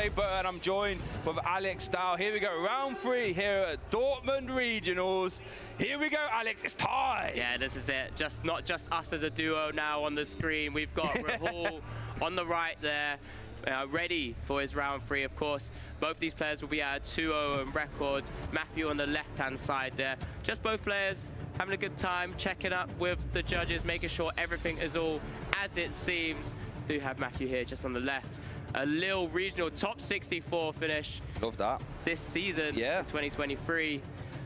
And I'm joined with Alex Dow. Here we go, round 3 here at Dortmund Regionals. Here we go, Alex, it's time. Yeah, this is it. Not just us as a duo now on the screen. We've got Rahul on the right there, Reddy for his round 3, of course. Both these players will be at a 2-0 record. Matthew on the left-hand side there. Just both players having a good time, checking up with the judges, making sure everything is all as it seems. Do have Matthew here just on the left. A Lille regional top 64 finish. Love that. This season, in 2023.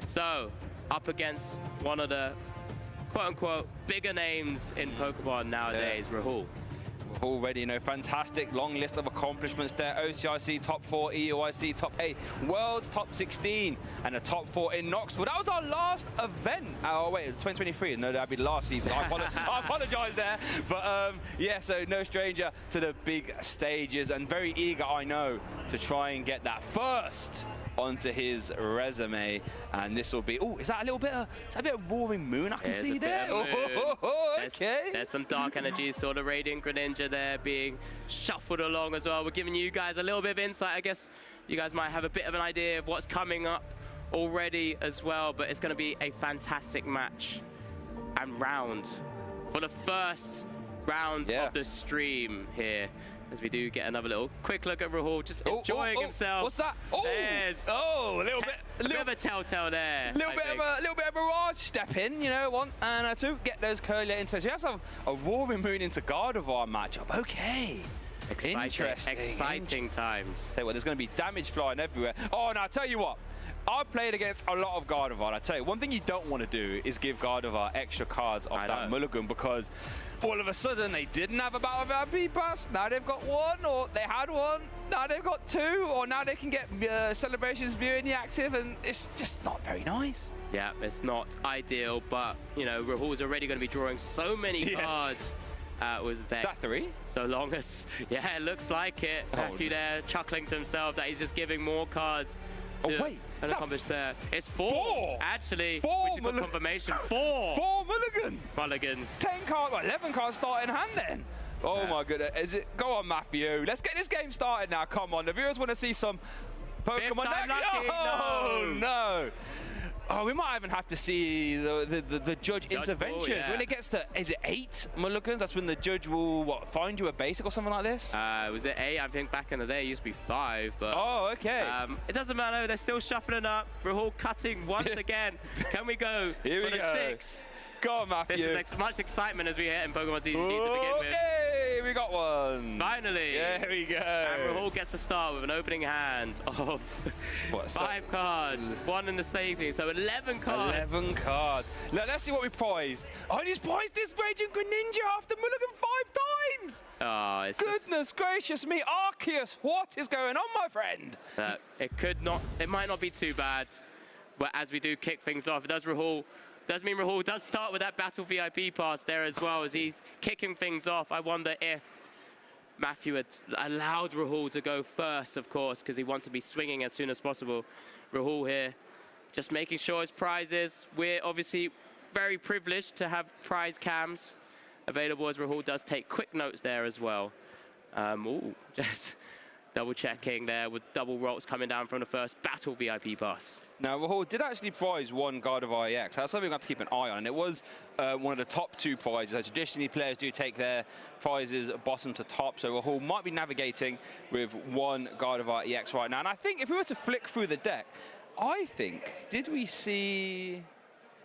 So, up against one of the quote-unquote bigger names in Pokémon nowadays, Rahul. Already, you know, fantastic long list of accomplishments there. OCIC top 4, EUIC top 8, World's top 16, and a top 4 in Knoxville. That was our last event. Oh wait, 2023. No, that'd be last season. I apologize there. But yeah, so no stranger to the big stages, and very eager, I know, to try and get that first onto his resume. And this will be, oh, is that a little bit of, is that a bit of Roaring Moon I can see there? Okay. There's some dark energy, sort of Radiant Greninja there being shuffled along as well. We're giving you guys a little bit of insight. I guess you guys might have a bit of an idea of what's coming up already as well, but it's going to be a fantastic match and round for the first round of the stream here. As we do get another little quick look at Rahul, just enjoying himself. What's that? A little bit of a telltale there. A little bit of a barrage step in, you know, 1 and 2. Get those curly into. So we have to have a Roaring Moon into Gardevoir matchup. Okay. Exciting times. Tell you what, there's going to be damage flying everywhere. Oh, now I tell you what. I've played against a lot of Gardevoir. I tell you, one thing you don't want to do is give Gardevoir extra cards off that mulligan, because all of a sudden they didn't have a Battle VIP pass. Now they've got 1, or they had 1. Now they've got 2, or now they can get Celebrations View in the active, and it's just not very nice. Yeah, it's not ideal, but you know, Rahul's already going to be drawing so many cards. Was there? Is that 3? So long as, yeah, it looks like it. Matthew there chuckling to himself that he's just giving more cards. Oh wait, an accomplished player. It's 4 actually. 4 which is good confirmation. 4 mulligans. 10 cards, well, 11 cards starting hand then. Oh my goodness, is it? Go on, Matthew. Let's get this game started now. Come on, the viewers want to see some Pokemon. No. Oh, we might even have to see the judge intervention. When it gets to, is it 8 mulligans? That's when the judge will, find you a basic or something like this? Was it 8? I think back in the day it used to be 5, but... Oh, okay. It doesn't matter, they're still shuffling up. Rahul cutting once again. Can we go for the 6? Go on, Matthew. This is as much excitement as we hit in Pokemon TCG to begin with. Okay, we got one. Finally. There we go. And Rahul gets to start with an opening hand of 5 cards, 1 in the staging, so 11 cards. 11 cards. Now, let's see what we prized. I just prized this Raging Greninja after mulligan 5 times. Oh, it's goodness gracious me, Arceus, what is going on, my friend? It might not be too bad, but as we do kick things off, it does mean Rahul does start with that Battle VIP pass there as well, as he's kicking things off. I wonder if Matthew had allowed Rahul to go first, of course, because he wants to be swinging as soon as possible. Rahul here, just making sure his prizes. We're obviously very privileged to have prize cams available, as Rahul does take quick notes there as well. Just double checking there with double rolls coming down from the first Battle VIP pass. Now, Rahul did actually prize 1 Gardevoir EX. That's something we have to keep an eye on. And it was one of the top 2 prizes. Traditionally, players do take their prizes bottom to top. So Rahul might be navigating with 1 Gardevoir EX right now. And I think if we were to flick through the deck, did we see...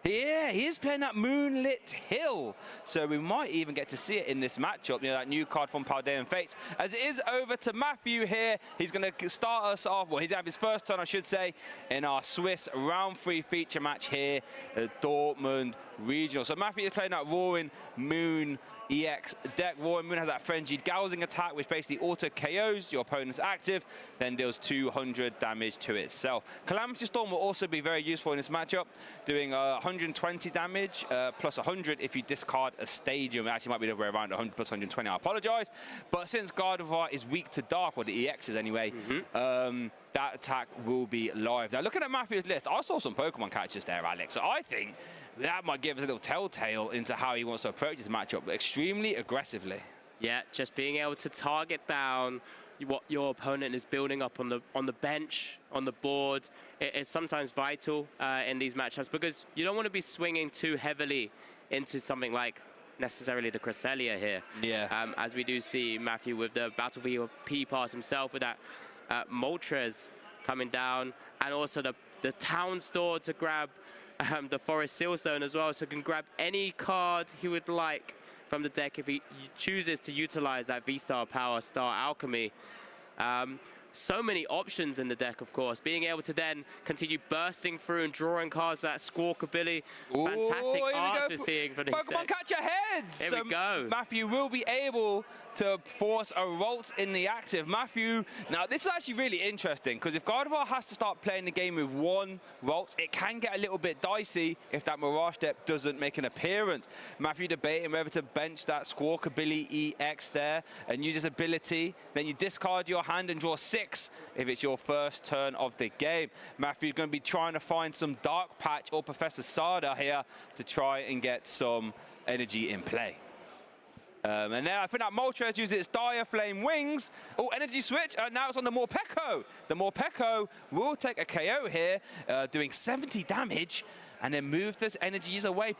Yeah, he is playing that Moonlit Hill. So we might even get to see it in this matchup, you know, that new card from Paldean Fates. As it is over to Matthew here, he's going to start us off, well, he's going to have his first turn, I should say, in our Swiss round 3 feature match here at Dortmund Regional. So Matthew is playing that Roaring Moon EX deck. Roaring Moon has that frenzied gouging attack, which basically auto KOs your opponent's active, then deals 200 damage to itself. Calamity Storm will also be very useful in this matchup, doing 120 damage plus 100 if you discard a stadium. It actually might be the other way around, 100 plus 120. I apologize. But since Gardevoir is weak to dark, or the EX is anyway, that attack will be live. Now, looking at Matthew's list, I saw some Pokemon catchers there, Alex. So I think that might give us a little telltale into how he wants to approach this matchup extremely aggressively. Yeah, just being able to target down what your opponent is building up on the bench, on the board, is sometimes vital in these matchups, because you don't want to be swinging too heavily into something like necessarily the Cresselia here. Yeah. As we do see Matthew with the Battle VP pass himself with that Moltres coming down, and also the Town Store to grab the Forest Sealstone as well, so can grab any card he would like from the deck if he chooses to utilize that V-Star Power Star Alchemy. So many options in the deck, of course. Being able to then continue bursting through and drawing cards, that Squawkabilly. Fantastic art we're seeing for this Pokemon deck. Catch Your Heads! Here we go. Matthew will be able to force a Ralt in the active. Matthew, now this is actually really interesting, because if Gardevoir has to start playing the game with one Ralt, it can get a little bit dicey if that Mirage Step doesn't make an appearance. Matthew debating whether to bench that Squawkabilly EX there and use his ability. Then you discard your hand and draw 6 if it's your first turn of the game. Matthew's going to be trying to find some Dark Patch or Professor Sada here to try and get some energy in play. And now I think that Moltres uses its Dire Flame Wings. Oh, energy switch. Now it's on the Morpeko. The Morpeko will take a KO here, doing 70 damage, and then move those energies away,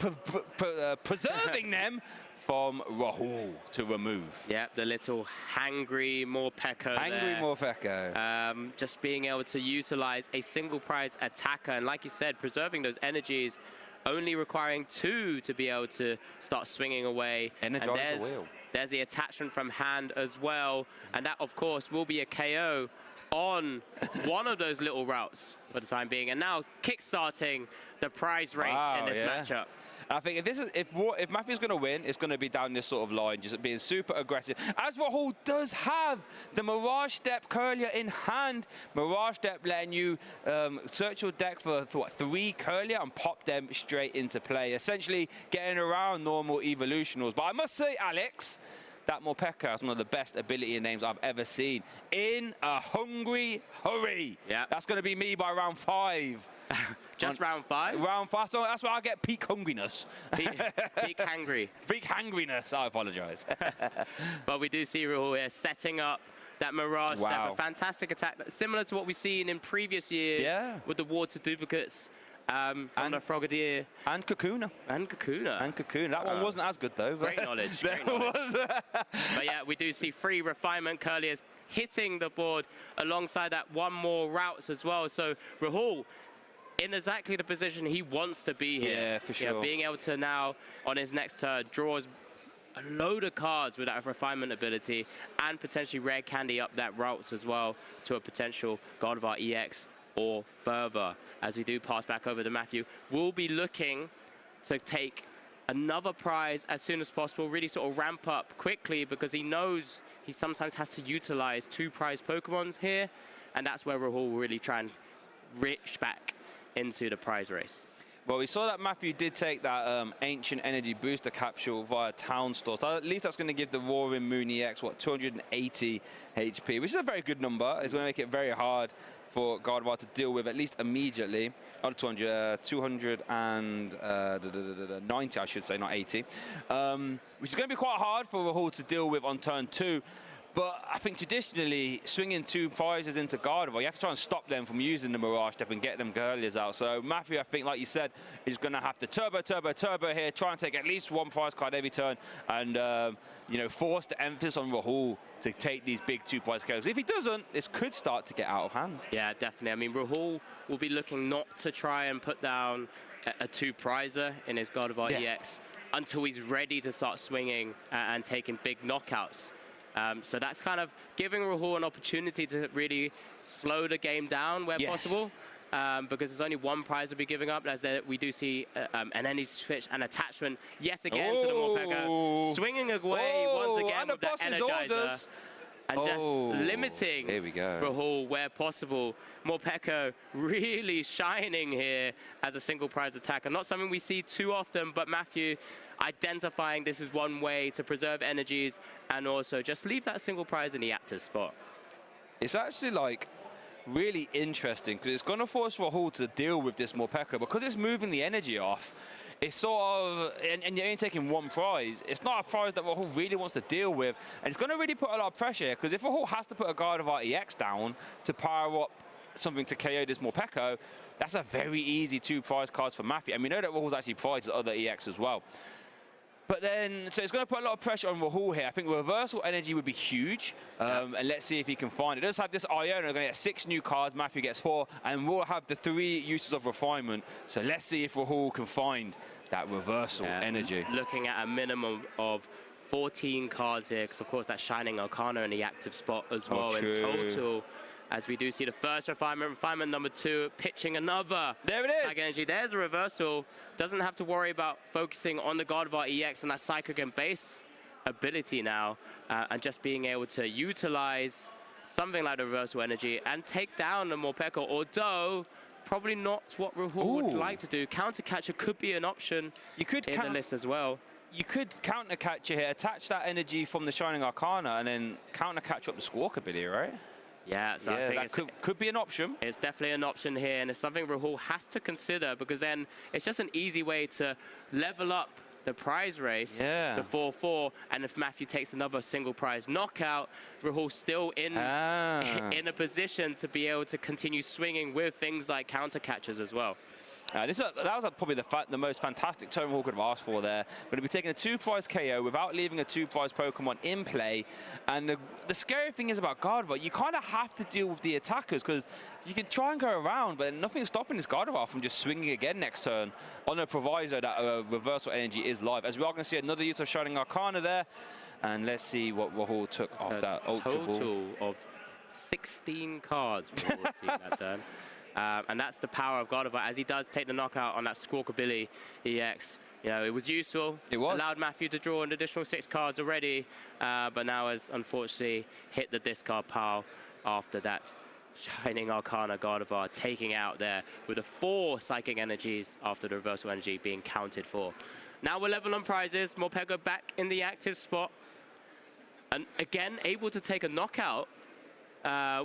preserving them from Rahul to remove. Yeah, the little hangry Morpeko Hangry Morpeko. Just being able to utilize a single prize attacker, and like you said, preserving those energies, only requiring 2 to be able to start swinging away. Energize the wheel. There's the attachment from hand as well, and that, of course, will be a KO on one of those little routes for the time being. And now kickstarting the prize race in this matchup. I think if Matthew's going to win, it's going to be down this sort of line, just being super aggressive. As Rahul does have the Mirage Step Curlier in hand. Mirage Step letting you search your deck for what, 3 Curlier and pop them straight into play, essentially getting around normal Evolutionals. But I must say, Alex, that Morpeko is one of the best ability names I've ever seen. In a hungry hurry. Yeah. That's going to be me by round 5. Just round 5? Round 5, so that's where I get peak hungriness. Peak hangry. Peak hangriness, I apologize. But we do see Rahul here setting up that Mirage Step, a fantastic attack, similar to what we've seen in previous years with the water duplicates. From the Frogadier. And Kakuna. And Kakuna. And Kakuna. That one wasn't as good, though. Great knowledge. Great knowledge. But yeah, we do see 3 Refinement Curliers hitting the board alongside that 1 more routes as well. So Rahul, in exactly the position he wants to be here. Yeah, for sure. Being able to now, on his next turn, draws a load of cards with that Refinement ability and potentially rare candy up that routes as well to a potential Gardevoir EX or further. As we do pass back over to Matthew, we'll be looking to take another prize as soon as possible, really sort of ramp up quickly, because he knows he sometimes has to utilize 2 prize Pokemon here, and that's where Rahul will really try and reach back into the prize race. Well, we saw that Matthew did take that Ancient Energy Booster capsule via Town Store. So at least that's going to give the Roaring Moon EX, 280 HP, which is a very good number. It's going to make it very hard for Gardevoir to deal with, at least immediately. Oh, 290, I should say, not 80. Which is going to be quite hard for Rahul to deal with on turn 2. But I think traditionally, swinging 2 prizes into Gardevoir, you have to try and stop them from using the Mirage Step and get them Curliers out. So Matthew, I think, like you said, is going to have to turbo here, try and take at least 1 prize card every turn, and you know, force the emphasis on Rahul to take these big 2 prize KOs. If he doesn't, this could start to get out of hand. Yeah, definitely. I mean, Rahul will be looking not to try and put down a 2 prizer in his Gardevoir EX until he's ready to start swinging and taking big knockouts. So that's kind of giving Rahul an opportunity to really slow the game down where possible, because there's only 1 prize we'll be giving up, as we do see an energy switch and attachment yet again to the Morpeko, swinging away once again with the Energizer, and just limiting Rahul where possible. Morpeko really shining here as a single prize attacker. Not something we see too often, but Matthew identifying this is one way to preserve energies and also just leave that single prize in the active spot. It's actually like really interesting because it's going to force Rahul to deal with this Morpeko because it's moving the energy off. it's sort of, and you're only taking one prize. It's not a prize that Rahul really wants to deal with, and it's going to really put a lot of pressure, because if Rahul has to put a Gardevoir EX down to power up something to KO this Morpeko, that's a very easy 2 prize cards for Matthew. And we know that Rahul's actually prized other EX as well. But then, so it's going to put a lot of pressure on Rahul here. I think reversal energy would be huge, and let's see if he can find it. It does have this Iona, going to get 6 new cards, Matthew gets 4, and we'll have the 3 uses of refinement. So let's see if Rahul can find that reversal energy. Looking at a minimum of 14 cards here, because of course that's Shining Arcana in the active spot as well in total. As we do see the first refinement number 2, pitching another. There it is. Energy. There's a reversal. Doesn't have to worry about focusing on the Gardevoir EX and that Psychic and base ability now, and just being able to utilize something like the reversal energy and take down the Morpeko, although probably not what Rahul would like to do. Counter catcher could be an option in the list as well. You could counter catcher here, attach that energy from the Shining Arcana, and then counter catch up the Squawk ability, right? Yeah, so I think that could be an option. It's definitely an option here, and it's something Rahul has to consider, because then it's just an easy way to level up the prize race to 4-4, and if Matthew takes another single prize knockout, Rahul's still in a position to be able to continue swinging with things like counter catchers as well. That was probably the most fantastic turn Rahul could have asked for there. Going to be taking a 2 prize KO without leaving a 2 prize Pokemon in play. And the scary thing is about Gardevoir, you kind of have to deal with the attackers, because you can try and go around, but nothing's stopping this Gardevoir from just swinging again next turn on a proviso that reversal energy is live. As we are going to see another use of Shining Arcana there. And let's see what Rahul took off that Ultra Ball. Total of 16 cards Rahul see that turn. And that's the power of Gardevoir, as he does take the knockout on that Squawk ability EX. You know, it was useful. It was. Allowed Matthew to draw an additional 6 cards already, but now has unfortunately hit the discard pile after that Shining Arcana Gardevoir taking out there with the 4 Psychic Energies after the reversal energy being counted for. Now we're level on prizes. Morpeko back in the active spot. And again, able to take a knockout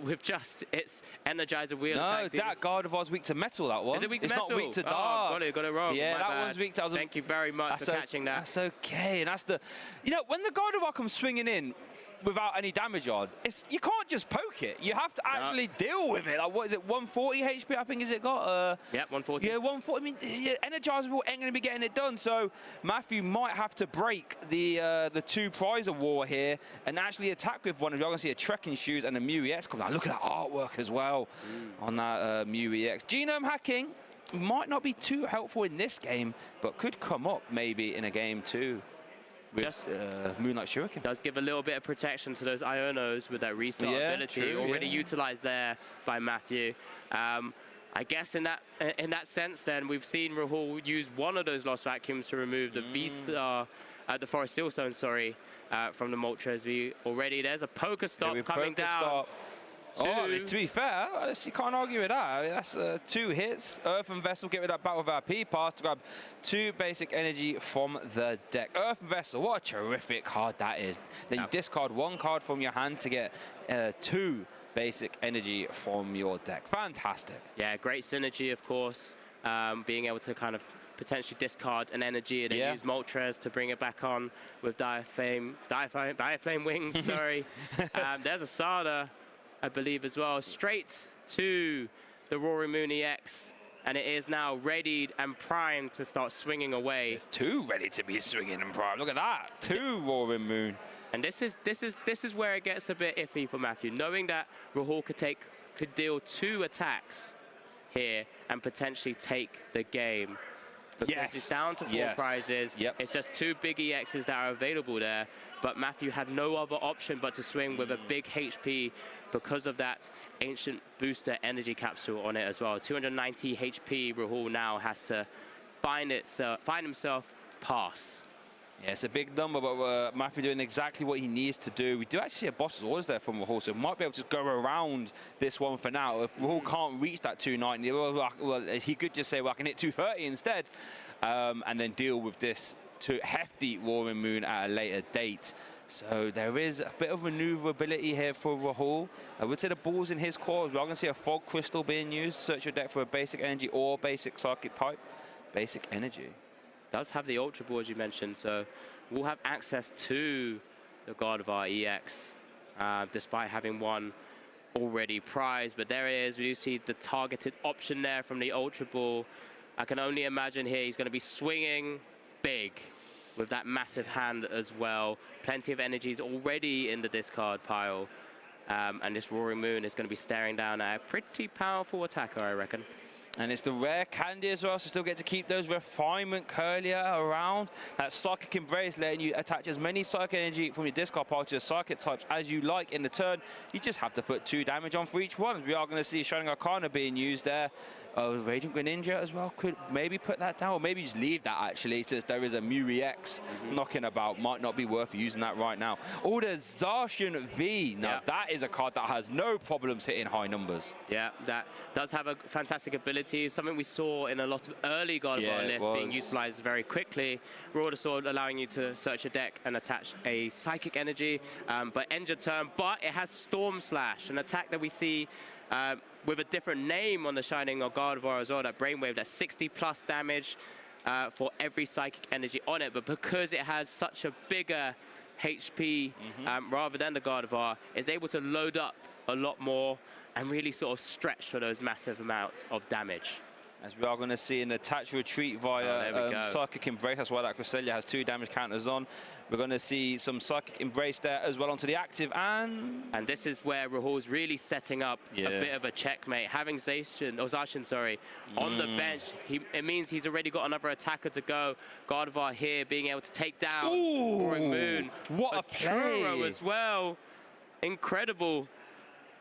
with just its Energizer wheel attack. No, that Gardevoir's weak to metal, that one. Is it weak to metal? It's not weak to dark. Got it wrong. Yeah, that one's weak to... Thank you very much for catching that. That's okay, and that's the... You know, when the Gardevoir comes swinging in without any damage on, you can't just poke it. You have to actually deal with it. Like, what is it, 140 HP, I think, has it got? Yeah, 140. Yeah, 140. I mean, Energizer Ball ain't going to be getting it done, so Matthew might have to break the 2 prize war here and actually attack with one. We're going to see a Trekking Shoes and a Mew EX come down. Look at that artwork as well on that Mew EX. Genome hacking might not be too helpful in this game, but could come up maybe in a game too. With Moonlight Shuriken. Does give a little bit of protection to those Ionos with that restart ability already utilized there by Matthew. I guess in that sense, then we've seen Rahul use one of those Lost Vacuums to remove the V-Star, the Forest Seal Zone, sorry, from the Moltres. There's a Poker Stop coming down. To be fair, you can't argue with that. I mean, that's 2 hits. Earthen Vessel, get rid of that Battle of our P-Pass to grab 2 basic energy from the deck. Earthen Vessel, what a terrific card that is. Then you discard 1 card from your hand to get 2 basic energy from your deck. Fantastic. Yeah, great synergy, of course. Being able to kind of potentially discard an energy and then use Moltres to bring it back on with Direflame Wings, sorry. There's a Sada, I believe, as well, straight to the Roaring Moon EX, and it is now readied and primed to start swinging away. It's 2 ready to be swinging and primed. Look at that, 2 Roaring Moon. And this is where it gets a bit iffy for Matthew, knowing that Rahul could deal 2 attacks here and potentially take the game. Because it's down to 4 prizes. It's just 2 big EXs that are available there. But Matthew had no other option but to swing with a big HP because of that Ancient Booster Energy Capsule on it as well. 290 HP, Rahul now has to find himself past. Yeah, it's a big number, but Matthew doing exactly what he needs to do. We do actually see a boss's orders there from Rahul, so we might be able to go around this one for now. If Rahul can't reach that 290, well, he could just say, well, I can hit 230 instead, and then deal with this hefty Roaring Moon at a later date. So there is a bit of maneuverability here for Rahul. I would say the ball's in his court. We're going to see a Fog Crystal being used. Search your deck for a basic energy or basic circuit type. Basic energy. does have the Ultra Ball, as you mentioned, so we'll have access to the Gardevoir EX, despite having one already prized. But there it is. We do see the targeted option there from the Ultra Ball. I can only imagine here he's going to be swinging big with that massive hand as well. Plenty of energies already in the discard pile. And this Roaring Moon is going to be staring down at a pretty powerful attacker, I reckon. And it's the rare candy as well, so still get to keep those refinement Curlier around. That Psychic Embrace letting you attach as many Psychic Energy from your discard pile to your Psychic types as you like in the turn. You just have to put 2 damage on for each one. We are going to see Shining Arcana being used there. Raging Greninja as well, could maybe put that down, or maybe just leave that actually, since there is a Mew EX knocking about. Might not be worth using that right now. Oh, the Zacian V. Now that is a card that has no problems hitting high numbers. Yeah, that does have a fantastic ability, something we saw in a lot of early Gardevoir lists being utilized very quickly. Raw Sword allowing you to search a deck and attach a Psychic Energy, but end your turn. But it has Storm Slash, an attack that we see with a different name on the Shining or Gardevoir as well, that Brainwave, that's 60+ damage for every Psychic Energy on it. But because it has such a bigger HP rather than the Gardevoir, it's able to load up a lot more and really sort of stretch for those massive amounts of damage. As we are going to see an attached retreat via Psychic Embrace. That's why that Cresselia has 2 damage counters on. We're going to see some Psychic Embrace there as well onto the active, and this is where Rahul's really setting up a bit of a checkmate. Having Zacian, on the bench, it means he's already got another attacker to go. Gardevoir here being able to take down Roaring Moon. What a play Churro as well. Incredible.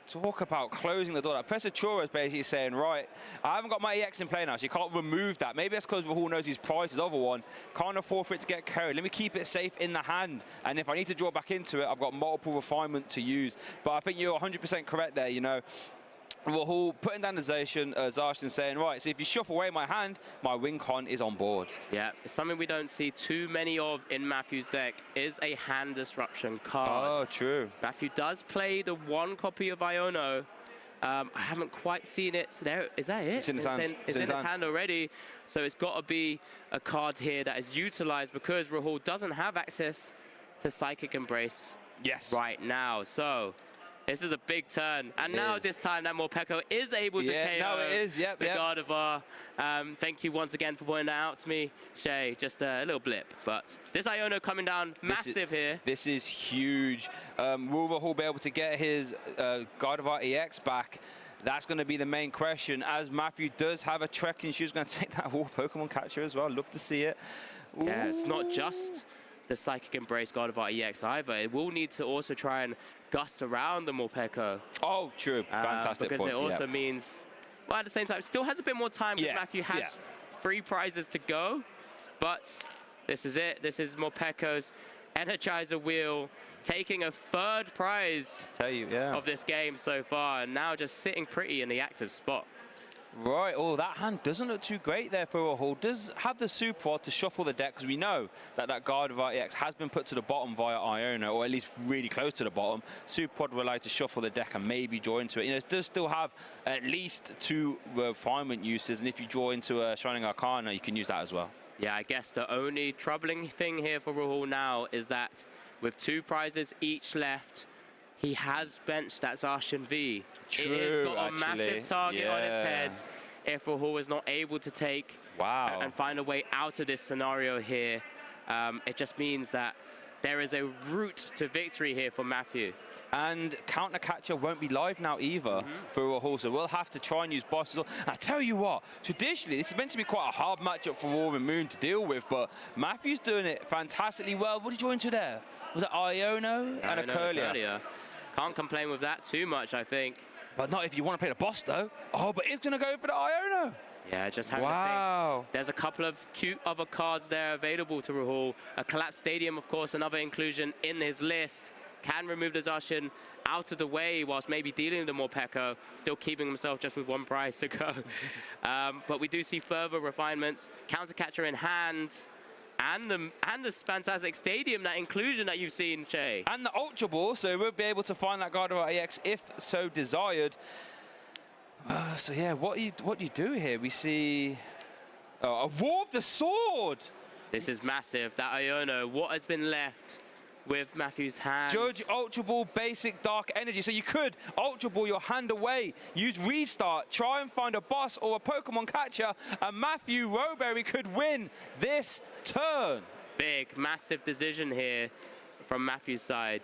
Talk about closing the door. Professor Chura is basically saying, right, I haven't got my EX in play now, so you can't remove that. Maybe that's because Rahul knows his prize is over one. Can't afford for it to get carried. Let me keep it safe in the hand. And if I need to draw back into it, I've got multiple refinement to use. But I think you're 100% correct there, you know. Rahul putting down the Zacian saying, right, so if you shuffle away my hand, my win con is on board. Yeah, it's something we don't see too many of in Matthew's deck, is a hand disruption card. Oh, true. Matthew does play the 1 copy of Iono. I haven't quite seen it. There, is that it? It's in his hand. It's in his hand already. So it's got to be a card here that is utilized because Rahul doesn't have access to Psychic Embrace right now. So this is a big turn. And now this time that Morpeko is able to KO the Gardevoir. Thank you once again for pointing that out to me, Shay. Just a little blip. But this Iono coming down massive here. This is huge. Will Rahul be able to get his Gardevoir EX back? That's going to be the main question, as Matthew does have a trekking shoe. He's going to take that whole Pokemon catcher as well. Love to see it. Ooh. Yeah, it's not just the Psychic Embrace Gardevoir EX either. It will need to also try and gust around the Morpeko. Oh, true. Fantastic because point. It also means, well, at the same time, it still has a bit more time because Matthew has 3 prizes to go. But this is it. This is Morpeko's Energizer Wheel, taking a 3rd prize of this game so far, and now just sitting pretty in the active spot. Right, that hand doesn't look too great there for Rahul. Does have the Super to shuffle the deck, because we know that Gardevoir EX has been put to the bottom via Iono, or at least really close to the bottom. Super will allow you to shuffle the deck and maybe draw into it. You know, it does still have at least 2 refinement uses, and if you draw into a Shining Arcana, you can use that as well. Yeah, I guess the only troubling thing here for Rahul now is that with 2 prizes each left, he has benched that Zacian V. True, it has got a massive target on its head if Rahul is not able to take and find a way out of this scenario here. It just means that there is a route to victory here for Matthew. And Counter Catcher won't be live now either for Rahul, so we'll have to try and use bosses. And I tell you what, traditionally, this is meant to be quite a hard matchup for Roaring Moon to deal with, but Matthew's doing it fantastically well. What did you draw into there? Was it Iono and a Curlier? Can't complain with that too much, I think. But not if you want to play the boss, though. Oh, but it's going to go for the Iono. Yeah, just having to think. There's a couple of cute other cards there available to Rahul. A Collapsed Stadium, of course, another inclusion in his list. Can remove the Zacian out of the way whilst maybe dealing with the Morpeko, still keeping himself just with 1 prize to go. But we do see further refinements. Counter Catcher in hand. And this fantastic stadium, that inclusion that you've seen, Shay. And the Ultra Ball, so we'll be able to find that Gardevoir EX if so desired. So yeah, what do you do here? We see a War of the Sword. This is massive. That Iono, what has been left with Matthew's hand? Judge Ultra Ball Basic Dark Energy. So you could Ultra Ball your hand away, use Restart, try and find a boss or a Pokemon catcher, and Matthew Rowberry could win this turn. Big, massive decision here from Matthew's side.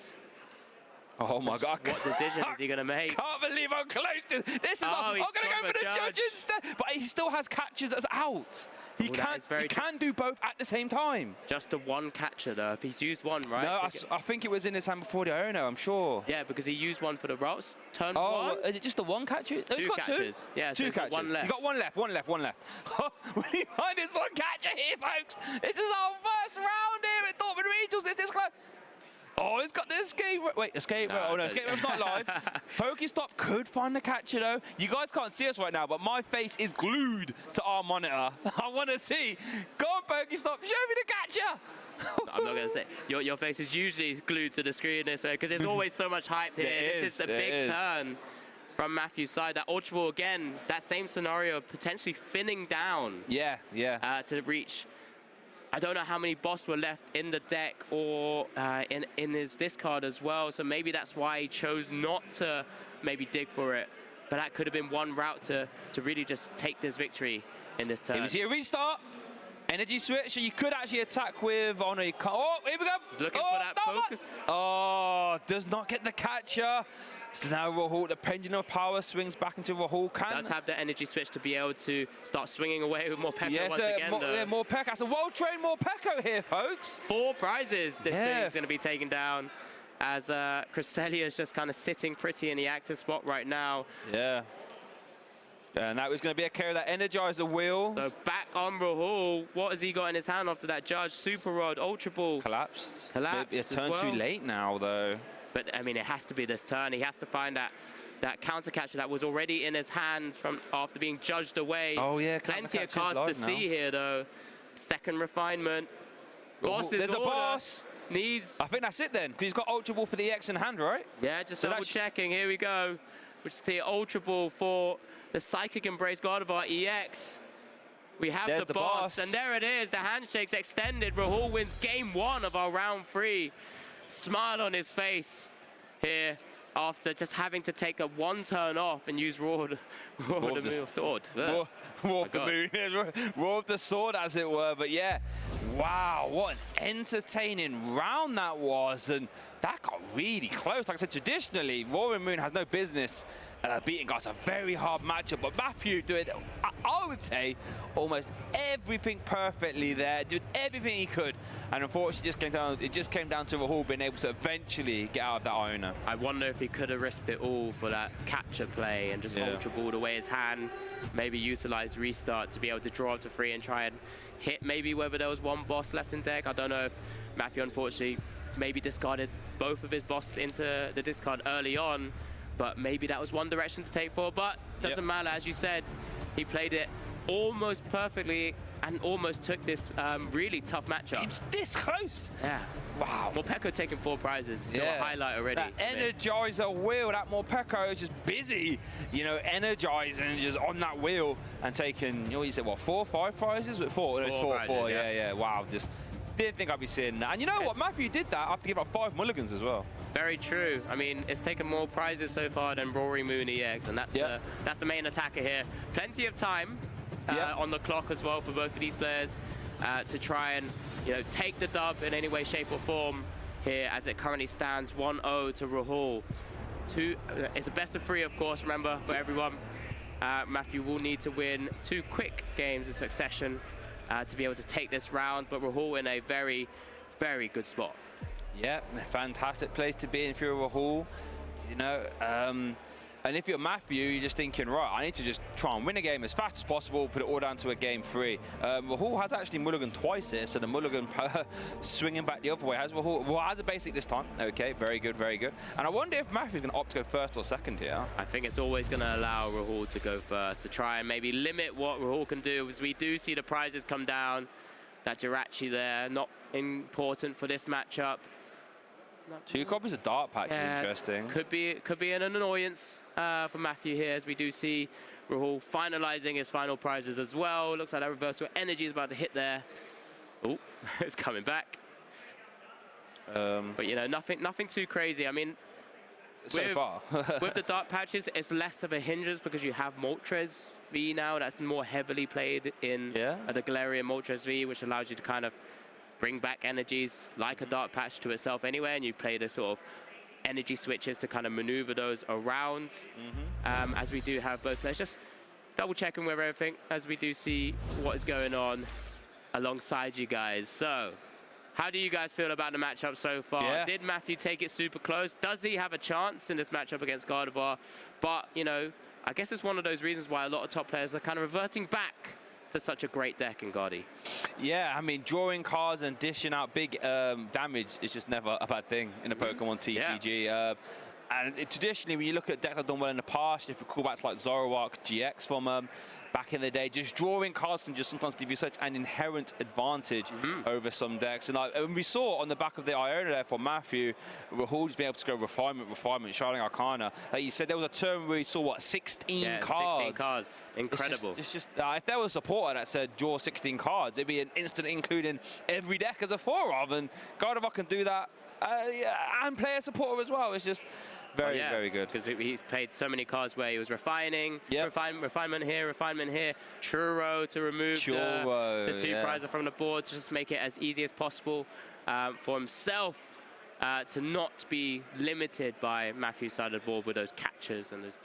Oh my God. What decision is he going to make? Can't believe how close this is. I'm going to go for the judge instead. But he still has catchers as out. He can do both at the same time. Just the one catcher though. If he's used one, right? No, I think it was in his hand before the Iono, I'm sure. Yeah, because he used one for the routes. Turn one. Oh, is it just the one catcher? No, two catchers. Two. Yeah, so two catchers. One left. You got one left. We find this one catcher here, folks. This is our first round here at Dortmund Regionals. It's this close. Oh, he's got the escape. Wait, escape. Oh no, escape rope's not live. Pokestop could find the catcher though. You guys can't see us right now, but my face is glued to our monitor. I want to see. Go on, Pokestop. Show me the catcher. I'm not going to say. Your face is usually glued to the screen this way because there's always so much hype here. This is a big turn from Matthew's side. That Ultra Ball again, that same scenario, potentially thinning down. Yeah. To reach. I don't know how many boss were left in the deck or in his discard as well. So maybe that's why he chose not to maybe dig for it. But that could have been one route to really just take this victory in this turn. Here we see a restart. Energy switch, so you could actually attack with... Oh, no, you can't. Oh, here we go. He's looking for that focus. Oh, does not get the catcher. So now Rahul, the pendulum of power swings back into Rahul. Does have the energy switch to be able to start swinging away with more Pekka once again. More Pekka. So well-trained more Pekka here, folks. 4 prizes this thing is going to be taken down as Cresselia is just kind of sitting pretty in the active spot right now. Yeah. And that was going to be a carry of that Energizer wheel. So back on Rahul. What has he got in his hand after that judge? Super Rod, Ultra Ball. Collapsed. Maybe a turn too late now, though. But, I mean, it has to be this turn. He has to find that counter catcher that was already in his hand from after being judged away. Oh, yeah. Plenty of cards to see here, though. Second refinement. Boss's There's order. A boss. Needs... I think that's it, then, because he's got Ultra Ball for the EX in hand, right? Yeah, just double checking. Here we go. We just see Ultra Ball for the Psychic Embrace Gardevoir EX. We have the boss. And there it is. The handshake's extended. Rahul wins game 1 of our round 3. Smile on his face here after just having to take a 1 turn off and use Roar of the Sword. Roar of the Moon. Roar of the Sword, as it were. But yeah, wow, what an entertaining round that was. And that got really close. Like I said, traditionally, Roaring Moon has no business beating guys. A very hard matchup. But Matthew did, I would say, almost everything perfectly there. Did everything he could. And unfortunately, it just came down to Rahul being able to eventually get out of that Iono. I wonder if he could have risked it all for that catcher play and just Ultra Balled away his hand. Maybe utilize Restart to be able to draw up to 3 and try and hit maybe whether there was one boss left in deck. I don't know if Matthew, unfortunately, maybe discarded both of his bosses into the discard early on, but maybe that was one direction to take for. But doesn't matter, as you said, he played it almost perfectly and almost took this really tough matchup. It's this close. Yeah. Wow. Morpeko taking 4 prizes. Still a highlight already. That Energizer wheel, that Morpeko is just busy, you know, energizing just on that wheel and taking, you know, you said, what, 4 or 5 prizes? 4. No, it's 4. Prizes, Yeah. Wow. Just didn't think I'd be seeing that. And you know what? Matthew did that after giving up 5 mulligans as well. Very true. I mean, it's taken more prizes so far than Roaring Moon EX, and that's the main attacker here. Plenty of time on the clock as well for both of these players to try and, you know, take the dub in any way, shape, or form here as it currently stands 1-0 to Rahul. It's a best of 3, of course, remember, for everyone. Matthew will need to win 2 quick games in succession to be able to take this round, but Rahul in a very, very good spot. Yeah, fantastic place to be in if you're Rahul, you know. And if you're Matthew, you're just thinking, right, I need to just try and win a game as fast as possible, put it all down to a game 3. Rahul has actually mulligan twice here, so the mulligan swinging back the other way. Rahul has a basic this time. Okay, very good, very good. And I wonder if Matthew's going to opt to go first or second here. I think it's always going to allow Rahul to go first, to try and maybe limit what Rahul can do, as we do see the prizes come down. That Jirachi there, not important for this matchup. 2 copies of Dart Patch is interesting. Could be an annoyance for Matthew here, as we do see Rahul finalizing his final prizes as well. Looks like that reversal energy is about to hit there. Oh, it's coming back. But, you know, nothing too crazy. I mean, so far. with the dark patches, it's less of a hindrance because you have Moltres V now. That's more heavily played in the Galarian Moltres V, which allows you to kind of bring back energies like a dark patch to itself anyway, and you play the sort of energy switches to kind of maneuver those around. As we do have both players. Just double checking with everything as we do see what is going on alongside you guys. So, how do you guys feel about the matchup so far? Yeah. Did Matthew take it super close? Does he have a chance in this matchup against Gardevoir? But, you know, I guess it's one of those reasons why a lot of top players are kind of reverting back to such a great deck in Gardy. Yeah, I mean, drawing cards and dishing out big damage is just never a bad thing in a Pokemon TCG. Yeah. And traditionally, when you look at decks that have done well in the past, if you call back to like Zoroark GX from back in the day, just drawing cards can just sometimes give you such an inherent advantage over some decks. And we saw on the back of the Iona there for Matthew, Rahul just being able to go refinement, Shining Arcana. Like you said, there was a turn where we saw, what, 16 cards? 16 cards. Incredible. It's just if there was a supporter that said draw 16 cards, it'd be an instant include in every deck as a 4-of, and Gardevoir can do that. And play a supporter as well. It's just very good. Because he's played so many cards where he was refining, refinement here, Churro to remove the 2 prizes from the board to just make it as easy as possible for himself to not be limited by Matthew's side of the board with those catchers and those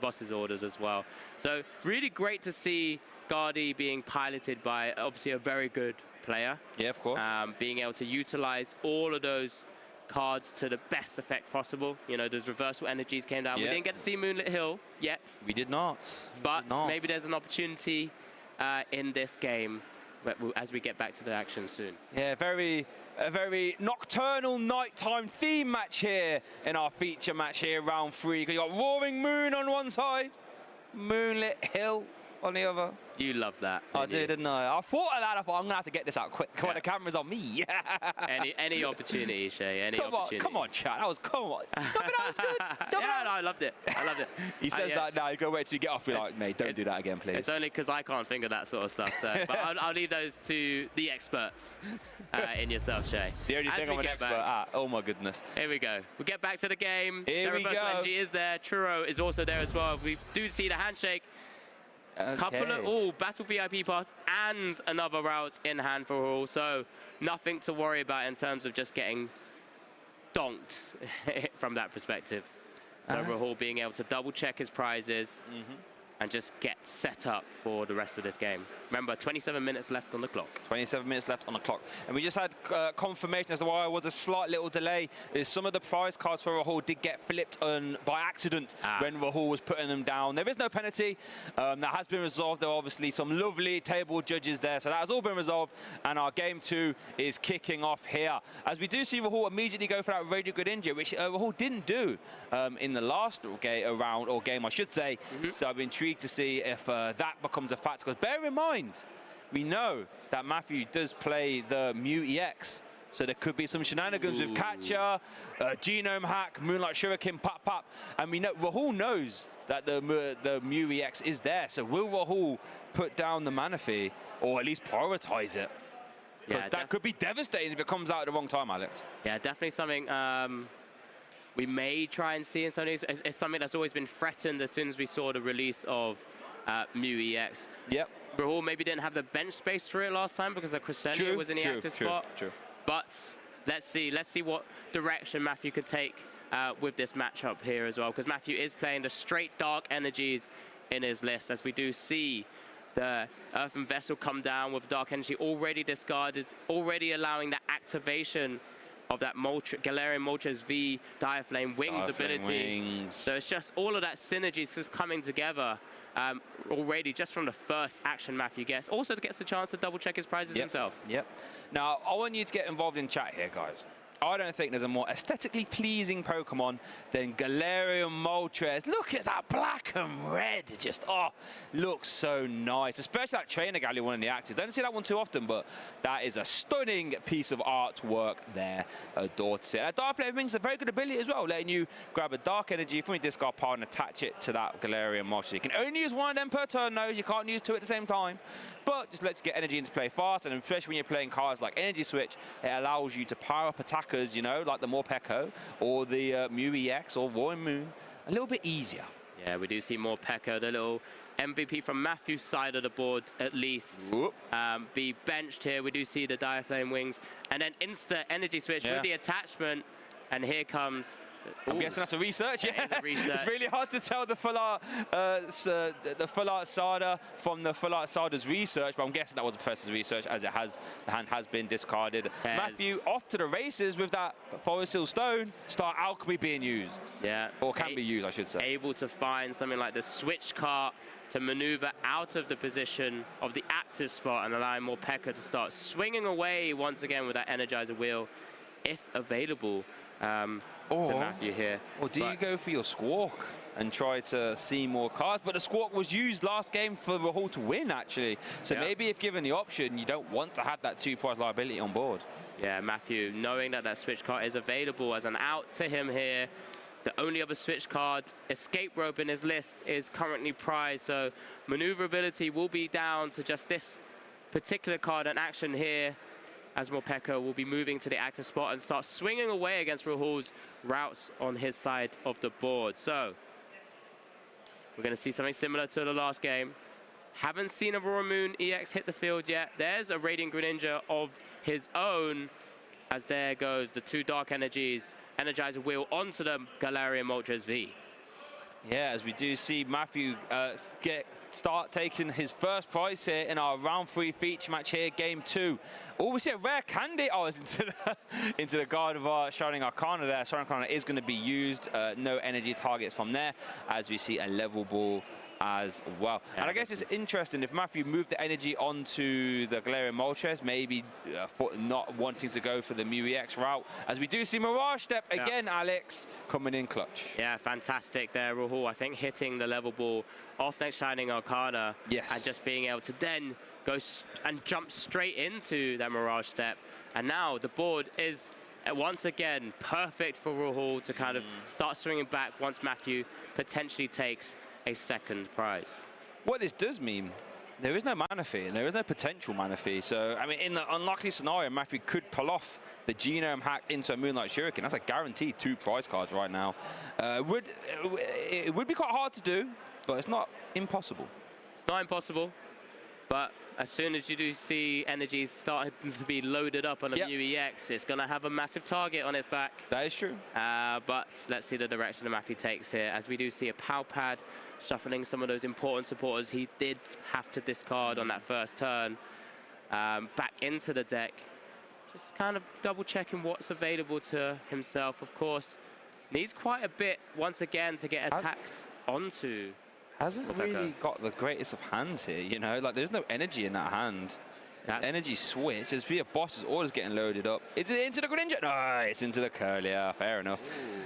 boss's orders as well. So really great to see Gardy being piloted by obviously a very good player. Yeah, of course. Being able to utilize all of those cards to the best effect possible. You know, those reversal energies came down. We didn't get to see Moonlit Hill yet. We did not. But maybe there's an opportunity in this game as we get back to the action soon. Yeah, a very nocturnal nighttime theme match here in our feature match here, round 3. You got Roaring Moon on one side, Moonlit Hill on the other. You love that. I did, didn't I? I thought of that. I thought, I'm going to have to get this out quick when the camera's on me. any opportunity, Shay, any opportunity. Come on, chat. That was, come on. That was good. No, I loved it. He says that now. You go wait till you get off. Be like, mate, don't do that again, please. It's only because I can't think of that sort of stuff. So, but I'll leave those to the experts in yourself, Shay. The only thing I'm an expert at. Oh, my goodness. Here we go. We'll get back to the game. Here we go. Energy is there. Churro is also there as well. We do see the handshake. Couple of battle VIP pass and another route in hand for all, so nothing to worry about in terms of just getting donked from that perspective. So Rahul being able to double check his prizes and just get set up for the rest of this game. Remember, 27 minutes left on the clock. 27 minutes left on the clock. And we just had confirmation as to why there was a slight little delay. Is some of the prize cards for Rahul did get flipped by accident when Rahul was putting them down. There is no penalty. That has been resolved. There are obviously some lovely table judges there. So that has all been resolved. And our game 2 is kicking off here. As we do see Rahul immediately go for that Radio Good injury, which Rahul didn't do in the last game, I should say. So I'm intrigued to see if that becomes a fact. Because bear in mind, we know that Matthew does play the Mew EX, so there could be some shenanigans with Catcher, Genome Hack, Moonlight Shuriken, Pop, and we know Rahul knows that the Mew EX is there. So will Rahul put down the Manaphy, or at least prioritize it? Yeah, that could be devastating if it comes out at the wrong time, Alex. Yeah, definitely something we may try and see in some of these. It's something that's always been threatened as soon as we saw the release of Mew EX. Yep. Rahul maybe didn't have the bench space for it last time because the Cresselia was in the active spot. But let's see what direction Matthew could take with this matchup here as well, because Matthew is playing the straight dark energies in his list, as we do see the Earthen Vessel come down with dark energy already discarded, already allowing the activation of that Galarian Moltres V Direflame Wings ability. So it's just all of that synergy is just coming together already just from the first action Matthew gets. Also gets a chance to double check his prizes himself. Now, I want you to get involved in chat here, guys. I don't think there's a more aesthetically pleasing Pokemon than Galarian Moltres. Look at that black and red. It just, looks so nice. Especially that Trainer Gallery one in the active. Don't see that one too often, but that is a stunning piece of artwork there. Adore to see it. Dark Flame Wings is a very good ability as well, letting you grab a Dark Energy from your discard pile and attach it to that Galarian Moltres. You can only use one of them per turn, though. You can't use two at the same time. But just lets you get energy into play fast, and especially when you're playing cards like Energy Switch, it allows you to power up attackers, you know, like the Morpeko or the Mew EX or Roaring Moon a little bit easier. Yeah, we do see Morpeko, the little MVP from Matthew's side of the board, at least, be benched here. We do see the Dire Flame Wings, and then Insta Energy Switch with the attachment, and here comes... I'm guessing that's a research, yeah. A research. It's really hard to tell the full art, the full art Sada from the full art Sada's research, but I'm guessing that was the professor's research, as the hand has been discarded. Yes. Matthew off to the races with that Forest Hill Stone. Star Alchemy being used. Yeah. Or can be used, I should say. Able to find something like the switch cart to maneuver out of the position of the active spot and allowing Morpeko to start swinging away once again with that Energizer wheel, if available. To Matthew here. Or do you go for your Squawk and try to see more cards? But the Squawk was used last game for Rahul to win, actually. So maybe if given the option, you don't want to have that 2-prize liability on board. Yeah, Matthew, knowing that that switch card is available as an out to him here. The only other switch card, Escape Rope, in his list is currently prized. So maneuverability will be down to just this particular card and action here, as Morpeko will be moving to the active spot and start swinging away against Rahul's routes on his side of the board. So we're going to see something similar to the last game. Haven't seen a Roaring Moon EX hit the field yet. There's a Radiant Greninja of his own, as there goes the two Dark Energies. Energizer wheel onto the Galarian Moltres V. Yeah, as we do see Matthew start taking his first prize here in our round 3 feature match here, game 2. Oh, we see a rare candy. Oh, it's into the guard of our Shining Arcana there. Shining Arcana is going to be used. No energy targets from there, as we see a level ball as well. Yeah, and I guess it's interesting if Matthew moved the energy onto the Galarian Moltres, maybe not wanting to go for the Mew EX route, as we do see Mirage Step again, Alex, coming in clutch. Yeah, fantastic there, Rahul. I think hitting the level ball off that Shining Arcana, and just being able to then go and jump straight into that Mirage Step. And now the board is once again perfect for Rahul to kind of start swinging back once Matthew potentially takes a second prize. What this does mean, there is no mana fee, and there is no potential mana fee. So, I mean, in the unlikely scenario, Matthew could pull off the Genome hack into a Moonlight Shuriken. That's a guaranteed 2 prize cards right now. It would be quite hard to do, but it's not impossible. It's not impossible, but as soon as you do see energies starting to be loaded up on a Mew EX, it's going to have a massive target on its back. That is true. But let's see the direction that Matthew takes here, as we do see a Pal Pad shuffling some of those important supporters he did have to discard on that first turn back into the deck. Just kind of double checking what's available to himself. Of course, needs quite a bit once again to get attacks onto. Hasn't really got the greatest of hands here, you know? Like, there's no energy in that hand. Energy switch. There's a boss's orders getting loaded up. Is it into the Greninja? No, it's into the Curl. Yeah, fair enough.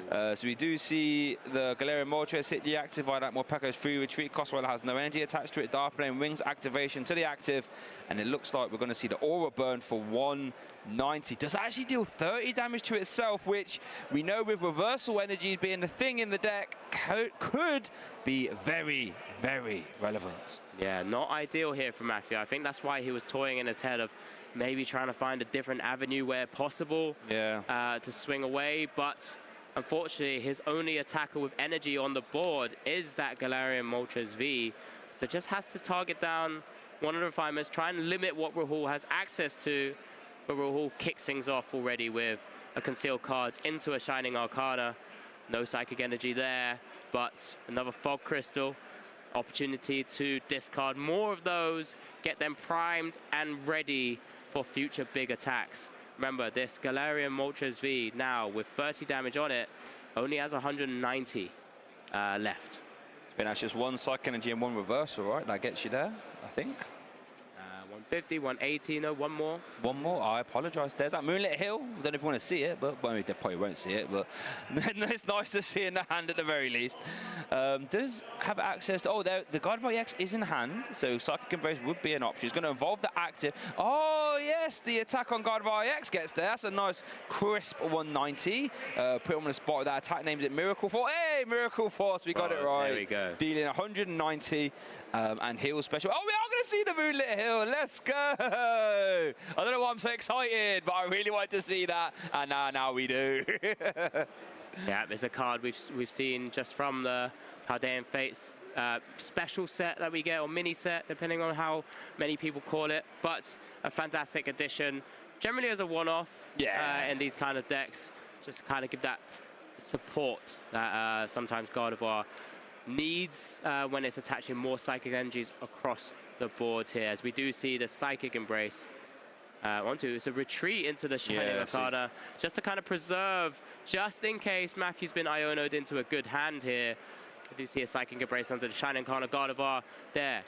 So we do see the Galarian Moltres hit the active by that Morpeko's free retreat. Coswell has no energy attached to it. Dark Flame Wings activation to the active. And it looks like we're going to see the Aura Burn for 190. Does that actually deal 30 damage to itself, which we know with reversal energy being the thing in the deck could be very, very relevant. Yeah, not ideal here for Matthew. I think that's why he was toying in his head of maybe trying to find a different avenue where possible to swing away. But unfortunately, his only attacker with energy on the board is that Galarian Moltres V. So just has to target down one of the refinements, try and limit what Rahul has access to. But Rahul kicks things off already with a Concealed Cards into a Shining Arcana. No Psychic Energy there, but another Fog Crystal. Opportunity to discard more of those, get them primed and ready for future big attacks. Remember, this Galarian Moltres V now with 30 damage on it only has 190 left. I think that's just one Psychic Energy and one reversal, right? That gets you there, I think. 150, 180, no, one more. One more. I apologise. There's that Moonlit Hill. Don't know if you want to see it, but well, they probably won't see it. But it's nice to see in the hand at the very least. Does have access to... Oh, the Gardevoir EX is in hand, so Psychic Embrace would be an option. It's going to involve the active. Oh, yes, the attack on Gardevoir EX gets there. That's a nice, crisp 190. Put him on the spot with that attack. Names it Miracle Force. Hey, Miracle Force. We got it right. There we go. Dealing 190 and heal special. Oh, we are going to see the Moonlit Hill. Let's go. I don't know why I'm so excited, but I really wanted to see that. And now we do. Yeah, there's a card we've seen just from the Paldean Fates special set that we get, or mini set, depending on how many people call it. But a fantastic addition, generally as a one-off in these kind of decks, just to kind of give that support that sometimes Gardevoir needs when it's attaching more Psychic Energies across the board here. As we do see the Psychic Embrace. It's a retreat into the Shining Arcana, just to kind of preserve, just in case Matthew's been Iono'd into a good hand here. We do see a Psychic Embrace under the Shining Arcana. Gardevoir there.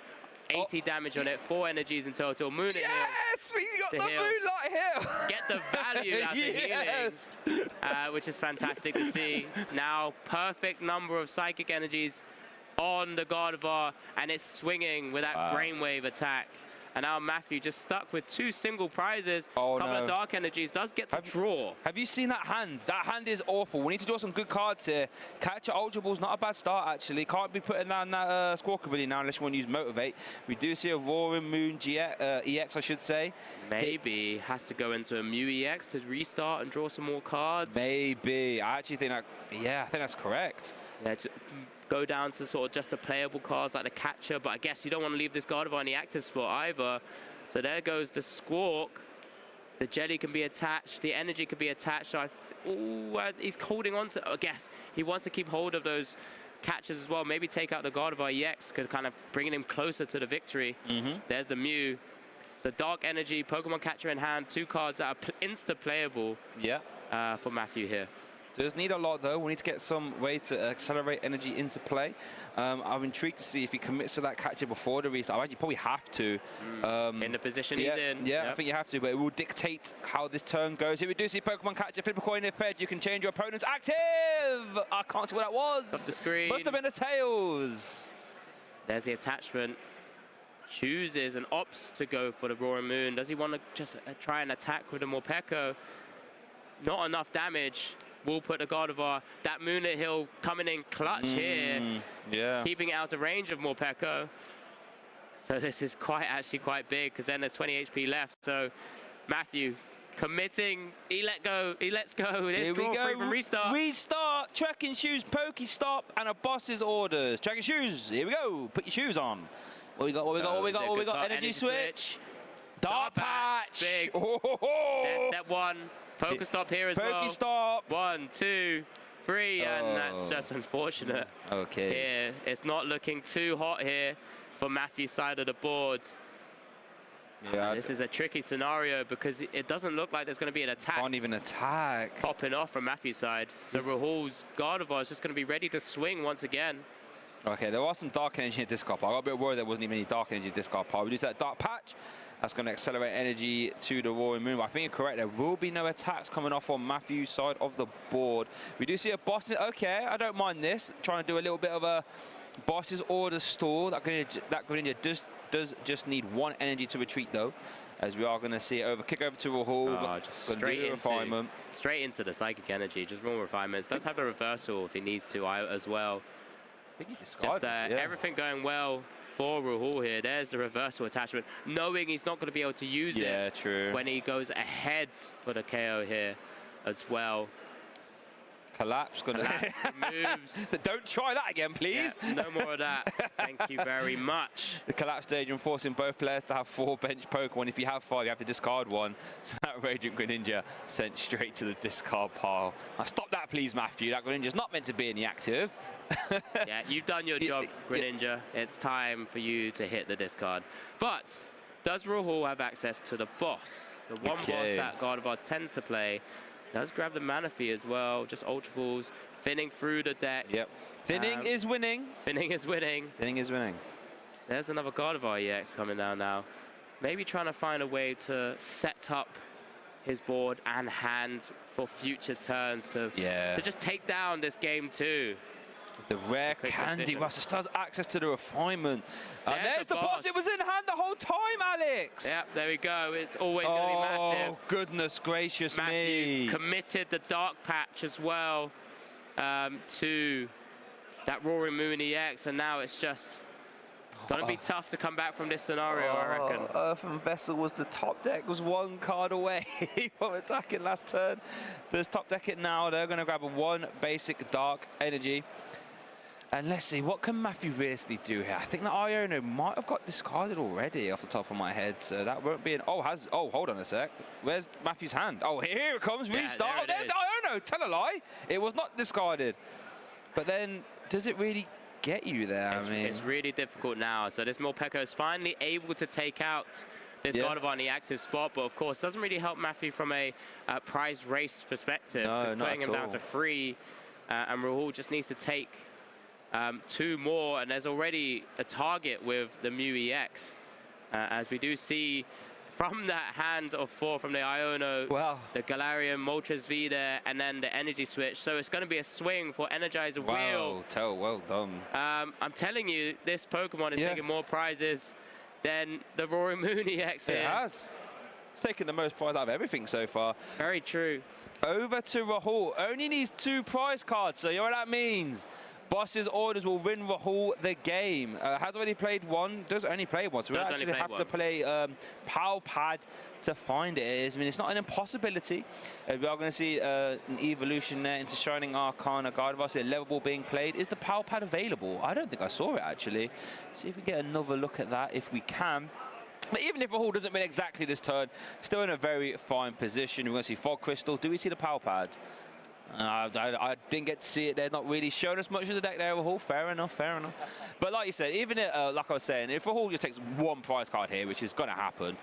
80 damage on it, 4 energies in total. Moonlit Hill. Yes, we got the Moonlight Hill. Get the value out of healing, which is fantastic to see. Now, perfect number of Psychic Energies on the Gardevoir, and it's swinging with that Brainwave attack. And now Matthew just stuck with 2 single prizes. Oh, couple of Dark Energies, does get to draw. Have you seen that hand? That hand is awful. We need to draw some good cards here. Catcher Ultra Ball's not a bad start, actually. Can't be putting down that Squawkabilly now unless you want to use Motivate. We do see a Roaring Moon EX, I should say. Maybe has to go into a Mew EX to restart and draw some more cards. Maybe. I actually think that, I think that's correct. Yeah, to go down to sort of just the playable cards like the Catcher, but I guess you don't want to leave this Gardevoir in the active spot either. So there goes the Squawk. The Jelly can be attached. The Energy can be attached. So he's holding on to, I guess he wants to keep hold of those Catchers as well. Maybe take out the Gardevoir EX, because kind of bringing him closer to the victory. There's the Mew. So Dark Energy, Pokemon Catcher in hand, 2 cards that are insta-playable for Matthew here. Does need a lot, though. We need to get some ways to accelerate energy into play. I'm intrigued to see if he commits to that Catcher before the restart. I actually probably have to. In the position he's in. Yeah, I think you have to, but it will dictate how this turn goes. Here we do see Pokemon Catcher, flip a coin if fed. You can change your opponent's active. I can't see what that was. Off the screen. Must have been a Tails. There's the attachment. Chooses and opts to go for the Roaring Moon. Does he want to just try and attack with the Morpeko? Not enough damage. Will put the Gardevoir. That Moonlit Hill coming in clutch here. Keeping it out of range of Morpeko. So this is actually quite big, because then there's 20 HP left. So Matthew committing. He lets go. Let's draw free from restart. Restart. Trekking shoes, Pokestop, and a boss's orders. Trekking shoes. Here we go. Put your shoes on. What we got? Energy switch. Dark patch. Big. Oh. There's step 1. Pokestop here as well. Pokestop. 1, 2, 3, and that's just unfortunate. Okay. Here, it's not looking too hot here for Matthew's side of the board. Yeah, this is a tricky scenario, because it doesn't look like there's going to be an attack. Can't even attack. Popping off from Matthew's side. So Rahul's Gardevoir is just going to be ready to swing once again. Okay, there was some Dark Energy in this card pile. I got a bit worried there wasn't even any Dark Energy in this card pile. We use that Dark Patch. That's going to accelerate energy to the Roaring Moon. But I think you're correct. There will be no attacks coming off on Matthew's side of the board. We do see a boss. Okay, I don't mind this. Trying to do a little bit of a boss's order stall. That Greninja does just need 1 energy to retreat, though. As we are going to see it over. Kick over to Rahul. Just straight into the Psychic Energy. Just more refinements. Does have a reversal if he needs to as well. I think he discarded everything going well for Rahul here. There's the reversal attachment, knowing he's not going to be able to use it when he goes ahead for the KO here as well. Collapse moves. So don't try that again, please. Yeah, no more of that. Thank you very much. The collapse stage and forcing both players to have 4 bench Pokemon. If you have 5, you have to discard 1. So that Radiant Greninja sent straight to the discard pile. Now stop that, please, Matthew. That Greninja's not meant to be in the active. Yeah, you've done your job, Greninja. It's time for you to hit the discard. But does Rahul have access to the boss? The one boss that Gardevoir tends to play. Does grab the Manaphy as well. Just Ultra Balls, thinning through the deck. Yep. Thinning is winning. Thinning is winning. Thinning is winning. There's another Gardevoir EX coming down now. maybe trying to find a way to set up his board and hand for future turns to just take down this game too. The rare candy Russell still has access to the refinement. And there's the boss. It was in hand the whole time, Alex. Yep, there we go. It's always going to be massive. Oh, goodness gracious me. me. Committed the Dark Patch as well to that Roaring Moon EX, and now it's just going to be tough to come back from this scenario, I reckon. Earthen Vessel was the top deck, was one card away from attacking last turn. Does top deck it now. They're going to grab a one basic Dark Energy. And let's see, what can Matthew realistically do here? I think the Iono might have got discarded already off the top of my head, so that won't be an... Oh, hold on a sec. Where's Matthew's hand? Oh, here it comes, restart. Oh, there's the Iono, tell a lie. It was not discarded. But then, does it really get you there? It's really difficult now. So this Morpeko is finally able to take out this Gardevoir in the active spot, but of course doesn't really help Matthew from a prize race perspective. No, not putting him down to 3, and Rahul just needs to take 2 more, and there's already a target with the Mew EX, as we do see from that hand of 4 from the Iono, the Galarian, Moltres V there, and then the energy switch. So it's going to be a swing for Energizer Wheel. Well done. I'm telling you, this Pokemon is taking more prizes than the Roaring Moon EX here. It has. It's taken the most prize out of everything so far. Very true. Over to Rahul. Only needs 2 prize cards, so you know what that means. Boss's orders will win Rahul the game. Has already played one. Does only play one, so we actually have to play Power Pad to find it. I mean, it's not an impossibility. We are going to see an evolution there into Shining Arcana Gardevoir. So a level ball being played. Is the Power Pad available? I don't think I saw it actually. See if we get another look at that if we can. But even if Rahul doesn't win exactly this turn, still in a very fine position. We're going to see Fog Crystal. Do we see the Power Pad? I didn't get to see it. They're not really showing us much of the deck there, Rahul. Fair enough, fair enough. But like you said, even like I was saying, if Rahul just takes 1 prize card here, which is going to happen,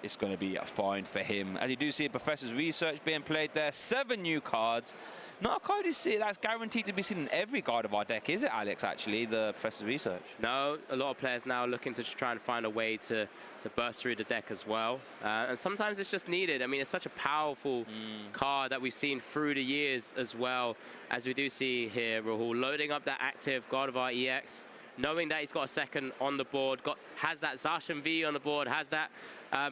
it's going to be fine for him. As you do see, Professor's Research being played there. 7 new cards. Not a card you see that's guaranteed to be seen in every Gardevoir deck, is it, Alex, actually, the Professor's Research? No, a lot of players now looking to try and find a way to burst through the deck as well. And sometimes it's just needed. I mean, it's such a powerful card that we've seen through the years as well, as we do see here, Rahul loading up that active Gardevoir EX, knowing that he's got a second on the board, has that Zacian V on the board, has that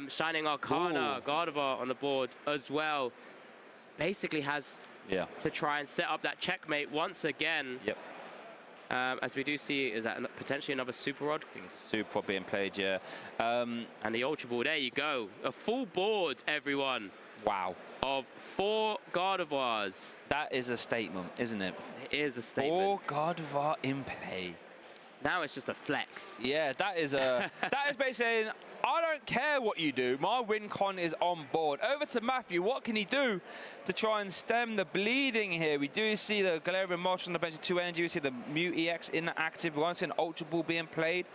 Shining Arcana Gardevoir on the board as well. Basically has to try and set up that checkmate once again. As we do see, is that potentially another Super Rod? I think it's a Super Rod being played, and the Ultra Ball, there you go. A full board, everyone. Wow. Of 4 Gardevoirs. That is a statement, isn't it? It is a statement. 4 Gardevoir in play. Now it's just a flex. Yeah, that is basically saying, I don't care what you do, my win con is on board. Over to Matthew, what can he do to try and stem the bleeding here? We do see the Galarian Moltres on the bench of 2 energy. We see the Mew EX in the active. We want to see an Ultra Ball being played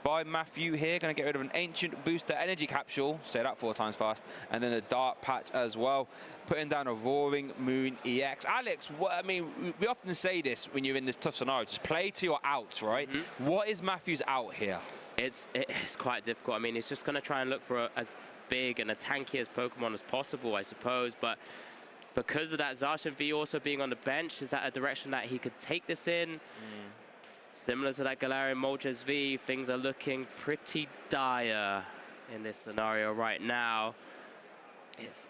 by Matthew here. Going to get rid of an Ancient Booster Energy Capsule. Say that 4 times fast. And then a Dark Patch as well. Putting down a Roaring Moon EX. Alex, I mean, we often say this when you're in this tough scenario. Just play to your outs, right? What is Matthew's out here? It's quite difficult. I mean, he's just going to try and look for as big and a tanky as Pokemon as possible, I suppose. But because of that Zacian V also being on the bench, is that a direction that he could take this in? Similar to that Galarian Moltres V, things are looking pretty dire in this scenario right now.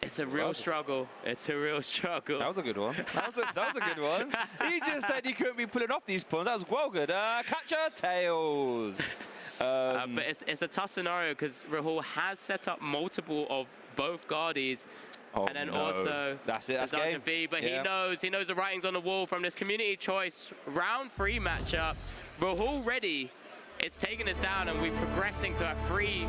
It's a real struggle. It's a real struggle. That was a good one. That was a good one. He just said he couldn't be pulling off these puns. That was well good. Catcher Tails. But it's a tough scenario because Rahul has set up multiple of both Guardies. And then also that's it. That's game. V, but he knows the writings on the wall from this community choice round 3 matchup. Rahul Reddy is taking us down, and we're progressing to a 3-0